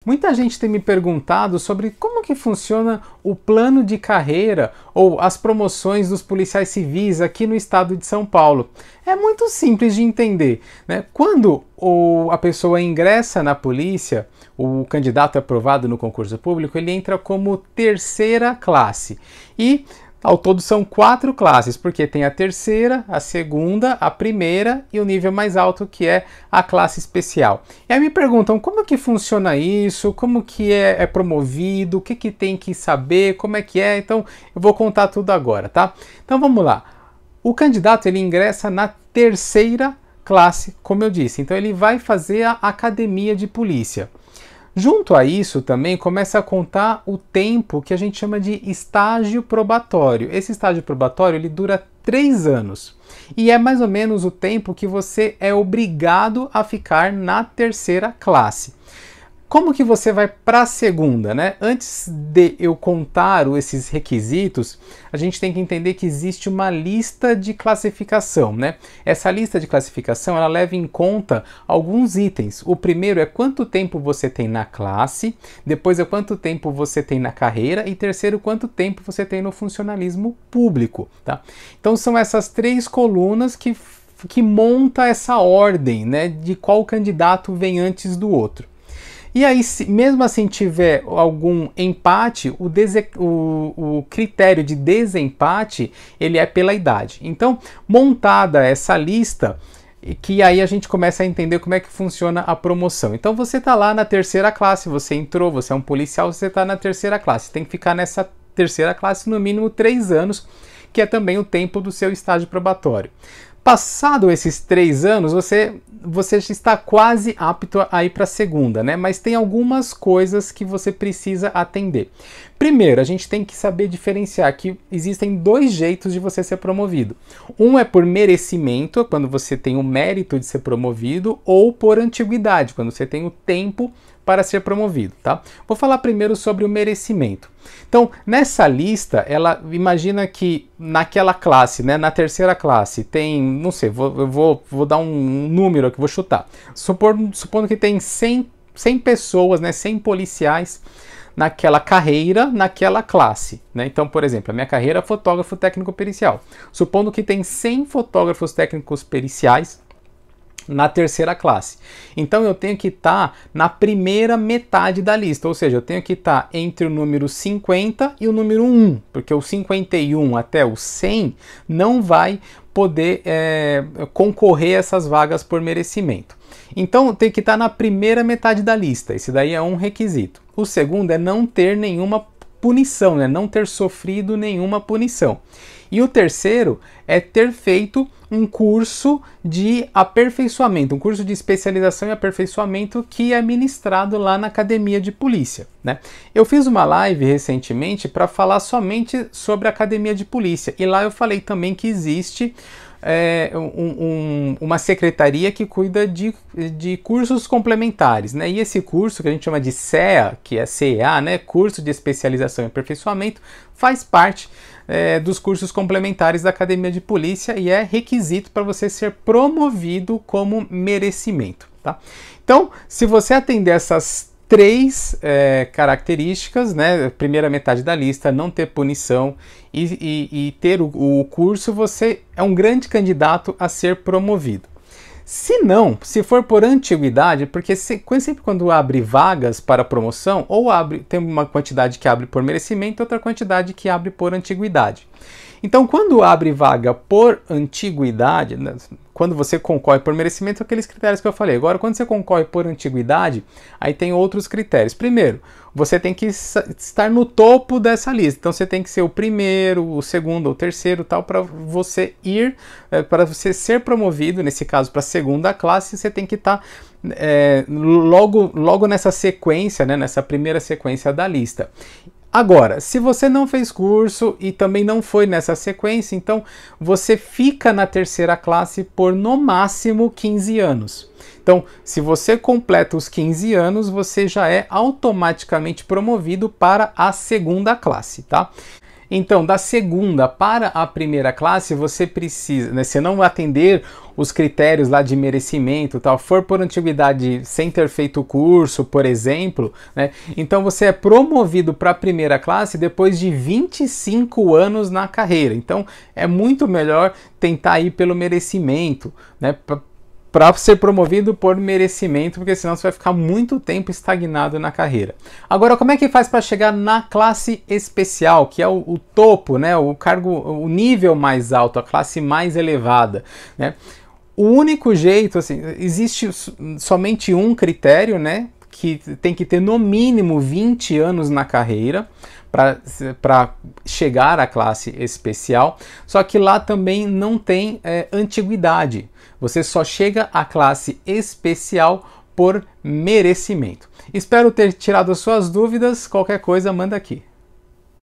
Muita gente tem me perguntado sobre como que funciona o plano de carreira ou as promoções dos policiais civis aqui no estado de São Paulo. É muito simples de entender, né? Quando a pessoa ingressa na polícia, o candidato aprovado no concurso público, ele entra como terceira classe. E ao todo são 4 classes, porque tem a terceira, a segunda, a primeira e o nível mais alto, que é a classe especial. E aí me perguntam como que funciona isso, como que é promovido, o que tem que saber, como é que é. Então eu vou contar tudo agora, tá? Então vamos lá. O candidato ele ingressa na terceira classe, como eu disse. Então ele vai fazer a academia de polícia. Junto a isso também começa a contar o tempo que a gente chama de estágio probatório. Esse estágio probatório ele dura 3 anos e é mais ou menos o tempo que você é obrigado a ficar na terceira classe. Como que você vai para a segunda, né? Antes de eu contar esses requisitos, a gente tem que entender que existe uma lista de classificação, né? Essa lista de classificação, ela leva em conta alguns itens. O primeiro é quanto tempo você tem na classe, depois é quanto tempo você tem na carreira e terceiro, quanto tempo você tem no funcionalismo público, tá? Então são essas 3 colunas que monta essa ordem, né, de qual candidato vem antes do outro. E aí, mesmo assim tiver algum empate, o critério de desempate ele é pela idade. Então, montada essa lista, que aí a gente começa a entender como é que funciona a promoção. Então você está lá na terceira classe, você entrou, você é um policial, você está na terceira classe. Tem que ficar nessa terceira classe no mínimo 3 anos, que é também o tempo do seu estágio probatório. Passado esses 3 anos, você já está quase apto a ir para a segunda, né? Mas tem algumas coisas que você precisa atender. Primeiro, a gente tem que saber diferenciar que existem 2 jeitos de você ser promovido. Um é por merecimento, quando você tem o mérito de ser promovido, ou por antiguidade, quando você tem o tempo para ser promovido, tá? Vou falar primeiro sobre o merecimento. Então, nessa lista, ela imagina que naquela classe, né, na terceira classe, tem, não sei, vou dar um número aqui, vou chutar. Supondo que tem 100 pessoas, né, 100 policiais naquela carreira, naquela classe, né? Então, por exemplo, a minha carreira é fotógrafo técnico pericial. Supondo que tem 100 fotógrafos técnicos periciais na terceira classe. Então eu tenho que estar na primeira metade da lista, ou seja, eu tenho que estar entre o número 50 e o número 1, porque o 51 até o 100 não vai poder concorrer a essas vagas por merecimento. Então tem que estar na primeira metade da lista, esse daí é um requisito. O segundo é não ter nenhuma punição, né? Não ter sofrido nenhuma punição. E o terceiro é ter feito um curso de aperfeiçoamento, um curso de especialização e aperfeiçoamento que é ministrado lá na academia de polícia, né? Eu fiz uma live recentemente para falar somente sobre a academia de polícia e lá eu falei também que existe uma secretaria que cuida de cursos complementares, né? E esse curso que a gente chama de CEA, que é CEA, né? Curso de Especialização e Aperfeiçoamento, faz parte dos cursos complementares da Academia de Polícia e é requisito para você ser promovido como merecimento, tá? Então, se você atender essas 3 características, né? Primeira metade da lista, não ter punição e ter o curso, você é um grande candidato a ser promovido. Se não, se for por antiguidade, porque sempre quando abre vagas para promoção, tem uma quantidade que abre por merecimento, outra quantidade que abre por antiguidade. Então, quando abre vaga por antiguidade, né, quando você concorre por merecimento, aqueles critérios que eu falei. Agora, quando você concorre por antiguidade, aí tem outros critérios. Primeiro, você tem que estar no topo dessa lista. Então, você tem que ser o primeiro, o segundo ou terceiro, tal, para você para você ser promovido, nesse caso, para a segunda classe, você tem que estar logo nessa sequência, né, nessa primeira sequência da lista. Agora, se você não fez curso e também não foi nessa sequência, então você fica na terceira classe por no máximo 15 anos. Então, se você completa os 15 anos, você já é automaticamente promovido para a segunda classe, tá? Então, da segunda para a primeira classe, você precisa, né, se não atender os critérios lá de merecimento, tal, for por antiguidade sem ter feito o curso, por exemplo, né, então você é promovido para a primeira classe depois de 25 anos na carreira. Então, é muito melhor tentar ir pelo merecimento, né, para ser promovido por merecimento, porque senão você vai ficar muito tempo estagnado na carreira. Agora, como é que faz para chegar na classe especial, que é o topo, né, o cargo, o nível mais alto, a classe mais elevada, né? O único jeito, assim, existe somente um critério, né, que tem que ter no mínimo 20 anos na carreira para chegar à classe especial, só que lá também não tem antiguidade. Você só chega à classe especial por merecimento. Espero ter tirado as suas dúvidas. Qualquer coisa, manda aqui.